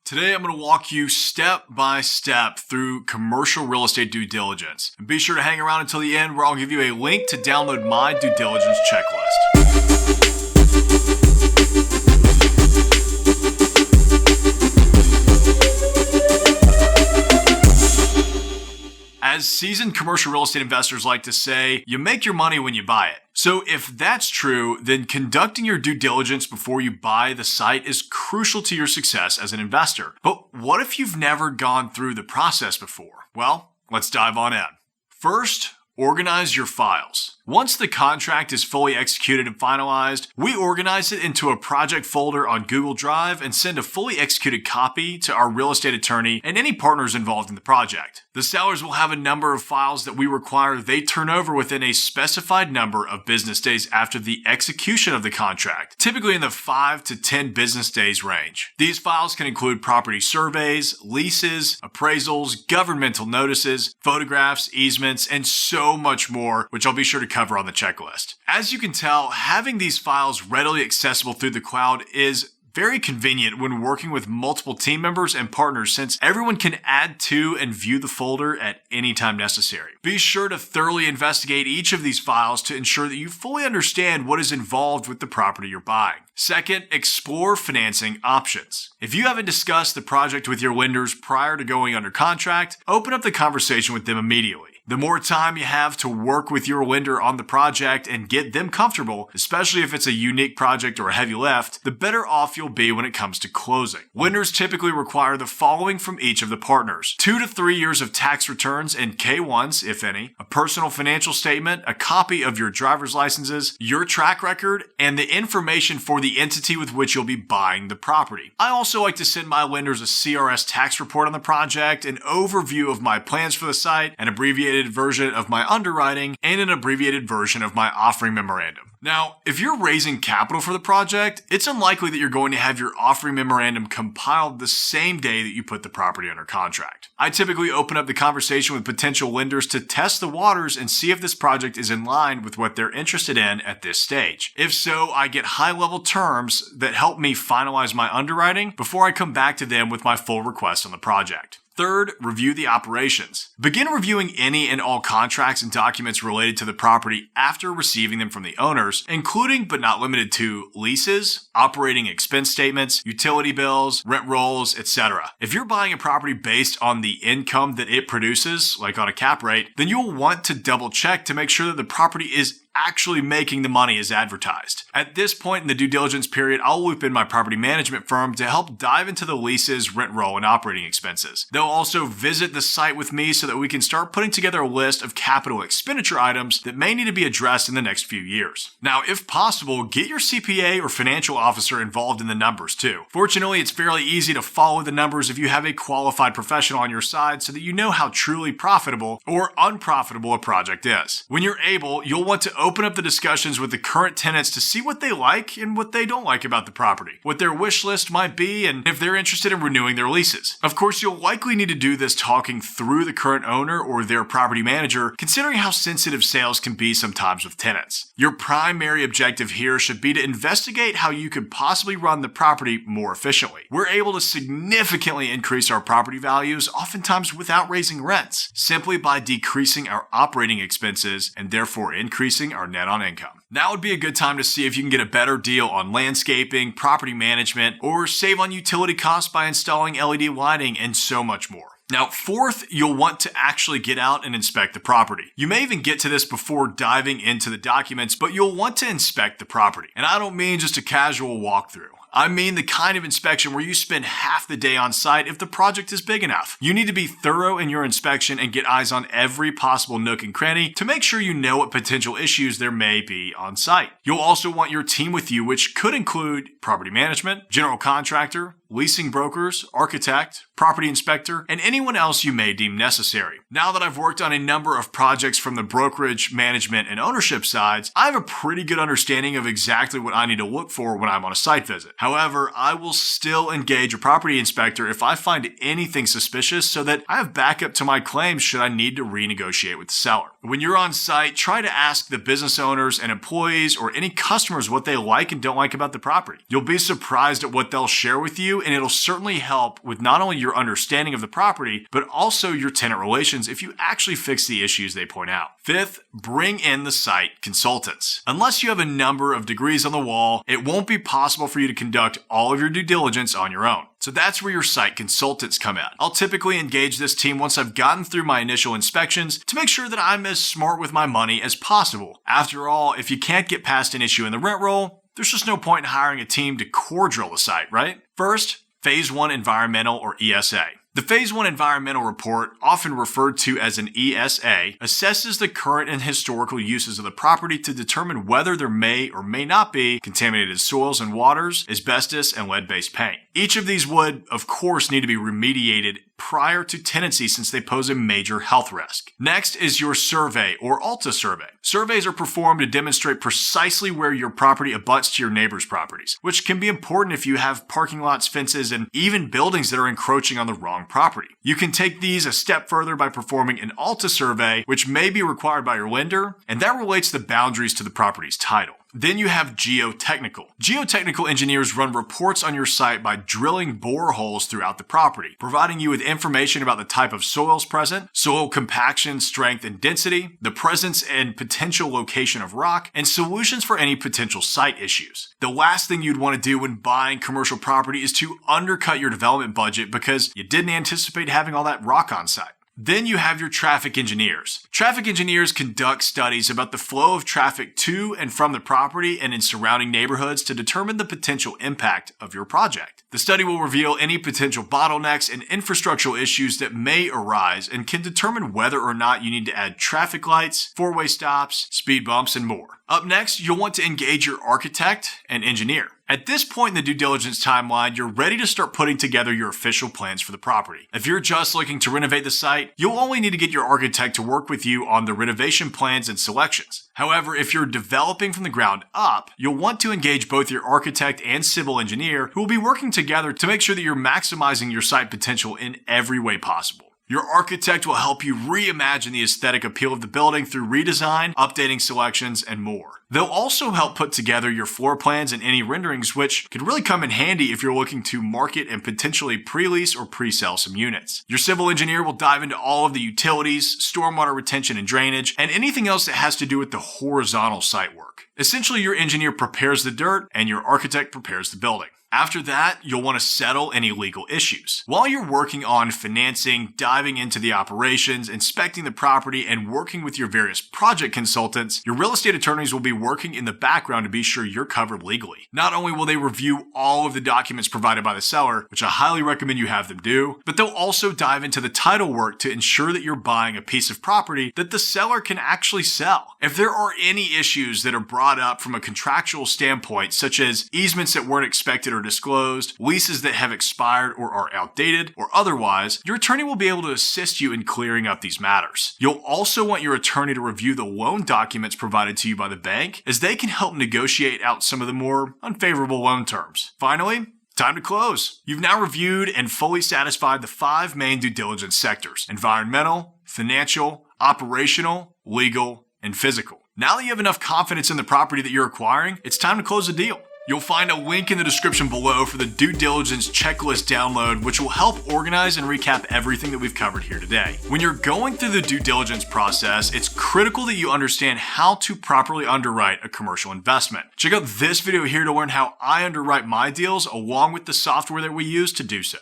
Today, I'm going to walk you step by step through commercial real estate due diligence. And be sure to hang around until the end where I'll give you a link to download my due diligence checklist. As seasoned commercial real estate investors like to say, you make your money when you buy it. So if that's true, then conducting your due diligence before you buy the site is crucial to your success as an investor. But what if you've never gone through the process before? Well, let's dive on in. First, organize your files. Once the contract is fully executed and finalized, we organize it into a project folder on Google Drive and send a fully executed copy to our real estate attorney and any partners involved in the project. The sellers will have a number of files that we require they turn over within a specified number of business days after the execution of the contract, typically in the 5 to 10 business days range. These files can include property surveys, leases, appraisals, governmental notices, photographs, easements, and so much more, which I'll be sure to cover on the checklist. As you can tell, having these files readily accessible through the cloud is very convenient when working with multiple team members and partners, since everyone can add to and view the folder at any time necessary. Be sure to thoroughly investigate each of these files to ensure that you fully understand what is involved with the property you're buying. Second, explore financing options. If you haven't discussed the project with your lenders prior to going under contract, open up the conversation with them immediately. The more time you have to work with your lender on the project and get them comfortable, especially if it's a unique project or a heavy lift, the better off you'll be when it comes to closing. Lenders typically require the following from each of the partners: 2 to 3 years of tax returns and K-1s, if any, a personal financial statement, a copy of your driver's licenses, your track record, and the information for the entity with which you'll be buying the property. I also like to send my lenders a CRS tax report on the project, an overview of my plans for the site, an abbreviated version of my underwriting, and an abbreviated version of my offering memorandum. Now, if you're raising capital for the project, it's unlikely that you're going to have your offering memorandum compiled the same day that you put the property under contract. I typically open up the conversation with potential lenders to test the waters and see if this project is in line with what they're interested in at this stage. If so, I get high-level terms that help me finalize my underwriting before I come back to them with my full request on the project. Third, review the operations. Begin reviewing any and all contracts and documents related to the property after receiving them from the owners, including but not limited to leases, operating expense statements, utility bills, rent rolls, etc. If you're buying a property based on the income that it produces, like on a cap rate, then you'll want to double check to make sure that the property is actually making the money as advertised. At this point in the due diligence period, I'll loop in my property management firm to help dive into the leases, rent roll, and operating expenses. They'll also visit the site with me so that we can start putting together a list of capital expenditure items that may need to be addressed in the next few years. Now, if possible, get your CPA or financial officer involved in the numbers too. Fortunately, it's fairly easy to follow the numbers if you have a qualified professional on your side so that you know how truly profitable or unprofitable a project is. When you're able, you'll want to open up the discussions with the current tenants to see what they like and what they don't like about the property, what their wish list might be, and if they're interested in renewing their leases. Of course, you'll likely need to do this talking through the current owner or their property manager, considering how sensitive sales can be sometimes with tenants. Your primary objective here should be to investigate how you could possibly run the property more efficiently. We're able to significantly increase our property values, oftentimes without raising rents, simply by decreasing our operating expenses and therefore increasing our net on income. Now would be a good time to see if you can get a better deal on landscaping, property management, or save on utility costs by installing LED lighting and so much more. Now, fourth, you'll want to actually get out and inspect the property. You may even get to this before diving into the documents, but you'll want to inspect the property. And I don't mean just a casual walkthrough. I mean the kind of inspection where you spend half the day on site if the project is big enough. You need to be thorough in your inspection and get eyes on every possible nook and cranny to make sure you know what potential issues there may be on site. You'll also want your team with you, which could include property management, general contractor, leasing brokers, architect, property inspector, and anyone else you may deem necessary. Now that I've worked on a number of projects from the brokerage, management, and ownership sides, I have a pretty good understanding of exactly what I need to look for when I'm on a site visit. However, I will still engage a property inspector if I find anything suspicious so that I have backup to my claims should I need to renegotiate with the seller. When you're on site, try to ask the business owners and employees or any customers what they like and don't like about the property. You'll be surprised at what they'll share with you you, and it'll certainly help with not only your understanding of the property, but also your tenant relations if you actually fix the issues they point out. Fifth, bring in the site consultants. Unless you have a number of degrees on the wall, it won't be possible for you to conduct all of your due diligence on your own. So that's where your site consultants come in. I'll typically engage this team once I've gotten through my initial inspections to make sure that I'm as smart with my money as possible. After all, if you can't get past an issue in the rent roll, there's just no point in hiring a team to core drill the site, right? First, Phase 1 Environmental or ESA. The Phase 1 Environmental Report, often referred to as an ESA, assesses the current and historical uses of the property to determine whether there may or may not be contaminated soils and waters, asbestos, and lead-based paint. Each of these would, of course, need to be remediated prior to tenancy since they pose a major health risk. Next is your survey or ALTA survey. Surveys are performed to demonstrate precisely where your property abuts to your neighbor's properties, which can be important if you have parking lots, fences, and even buildings that are encroaching on the wrong property. You can take these a step further by performing an ALTA survey, which may be required by your lender, and that relates the boundaries to the property's title. Then you have geotechnical. Geotechnical engineers run reports on your site by drilling boreholes throughout the property, providing you with information about the type of soils present, soil compaction, strength, and density, the presence and potential location of rock, and solutions for any potential site issues. The last thing you'd want to do when buying commercial property is to undercut your development budget because you didn't anticipate having all that rock on site. Then you have your traffic engineers. Traffic engineers conduct studies about the flow of traffic to and from the property and in surrounding neighborhoods to determine the potential impact of your project. The study will reveal any potential bottlenecks and infrastructural issues that may arise and can determine whether or not you need to add traffic lights, four-way stops, speed bumps, and more. Up next, you'll want to engage your architect and engineer. At this point in the due diligence timeline, you're ready to start putting together your official plans for the property. If you're just looking to renovate the site, you'll only need to get your architect to work with you on the renovation plans and selections. However, if you're developing from the ground up, you'll want to engage both your architect and civil engineer who will be working together to make sure that you're maximizing your site potential in every way possible. Your architect will help you reimagine the aesthetic appeal of the building through redesign, updating selections, and more. They'll also help put together your floor plans and any renderings, which could really come in handy if you're looking to market and potentially pre-lease or pre-sell some units. Your civil engineer will dive into all of the utilities, stormwater retention and drainage, and anything else that has to do with the horizontal site work. Essentially, your engineer prepares the dirt and your architect prepares the building. After that, you'll want to settle any legal issues. While you're working on financing, diving into the operations, inspecting the property, and working with your various project consultants, your real estate attorneys will be working in the background to be sure you're covered legally. Not only will they review all of the documents provided by the seller, which I highly recommend you have them do, but they'll also dive into the title work to ensure that you're buying a piece of property that the seller can actually sell. If there are any issues that are brought up from a contractual standpoint, such as easements that weren't expected or disclosed, leases that have expired or are outdated, or otherwise, your attorney will be able to assist you in clearing up these matters. You'll also want your attorney to review the loan documents provided to you by the bank, as they can help negotiate out some of the more unfavorable loan terms. Finally, time to close. You've now reviewed and fully satisfied the 5 main due diligence sectors: environmental, financial, operational, legal, and physical. Now that you have enough confidence in the property that you're acquiring, it's time to close the deal. You'll find a link in the description below for the due diligence checklist download, which will help organize and recap everything that we've covered here today. When you're going through the due diligence process, it's critical that you understand how to properly underwrite a commercial investment. Check out this video here to learn how I underwrite my deals along with the software that we use to do so.